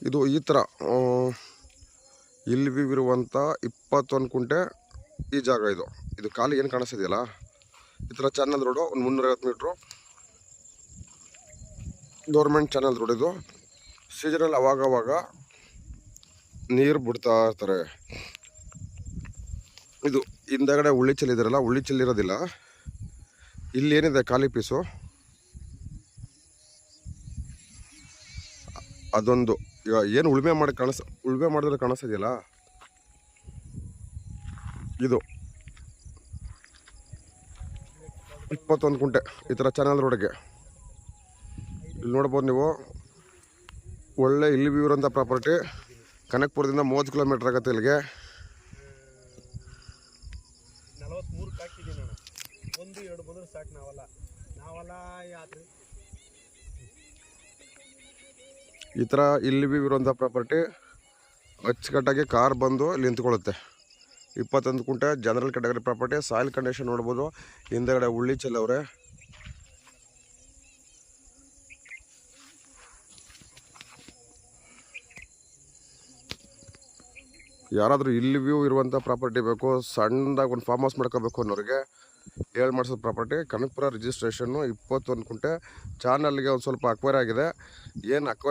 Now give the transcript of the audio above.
ಇದು ಈ ಥರ ಇಲ್ಲಿ ವ್ಯೂ ಇರುವಂಥ 21 ಕುಂಟೆ ಈ ಜಾಗ. ಇದು ಖಾಲಿ ಏನು ಕಾಣಿಸ್ತಿದೆಯಲ್ಲ, ಈ ಥರ ಚಾನಲ್ ರೋಡು. ಒಂದು 350 ಮೀಟ್ರು ಗೌರ್ಮೆಂಟ್ ಚಾನಲ್ ರೋಡ್. ಇದು ಸೀಸನಲ್ಲಿ ಅವಾಗವಾಗ ನೀರು ಬಿಡ್ತಾ ಇರ್ತಾರೆ. ಇದು ಹಿಂದಗಡೆ ಉಳ್ಳಿ ಚೆಲ್ಲಿದಾರಲ್ಲ, ಉಳ್ಳಿ ಚೆಲ್ಲಿರೋದಿಲ್ಲ. ಇಲ್ಲಿ ಏನಿದೆ ಖಾಲಿ ಪೀಸು, ಅದೊಂದು. ಈಗ ಏನು ಉಳುಮೆ ಮಾಡಿದ್ರೆ ಕಾಣಿಸ್ತಿದೆಯಲ್ಲ, ಇದು 21 ಕುಂಟೆ ಈ ಥರ ಚಾನಲ್ ರೋಡ್ಗೆ. ಇಲ್ಲಿ ನೋಡ್ಬೋದು ನೀವು, ಒಳ್ಳೆ ಇಲ್ಲಿ ವ್ಯೂ ಇರೋಂಥ ಪ್ರಾಪರ್ಟಿ. ಕನಕಪುರದಿಂದ 30 ಕಿಲೋಮೀಟ್ರ್ ಆಗುತ್ತೆ ಇಲ್ಲಿಗೆ. ಈ ಥರ ಇಲ್ಲಿ ವ್ಯೂ ಇರೋಂಥ ಪ್ರಾಪರ್ಟಿ ಅಚ್ಚುಕಟ್ಟಾಗಿ ಕಾರ್ ಬಂದು ಇಲ್ಲಿ ನಿಂತ್ಕೊಳ್ಳುತ್ತೆ. 21 ಕುಂಟೆ general category property. Soil condition ನೋಡ್ಬೋದು. ಹಿಂದೆಗಡೆ ಉಳ್ಳಿ ಚೆಲ್ಲವ್ರೆ. ಯಾರಾದರೂ ಇಲ್ಲಿ ವ್ಯೂ ಇರುವಂಥ ಪ್ರಾಪರ್ಟಿ ಬೇಕು, ಸಣ್ಣದಾಗಿ ಒಂದು ಫಾರ್ಮ್ ಹೌಸ್ ಮಾಡ್ಕೋಬೇಕು ಅನ್ನೋರಿಗೆ ಮಾಡಿಸೋ ಪ್ರಾಪರ್ಟಿ. ಕನಕಪುರ ರಿಜಿಸ್ಟ್ರೇಷನ್ನು 21 ಕುಂಟೆ. ಚಾನಲ್ಗೆ ಒಂದು ಸ್ವಲ್ಪ ಅಕ್ವೈರ್ ಆಗಿದೆ. ಏನು ಅಕ್ವೈರ್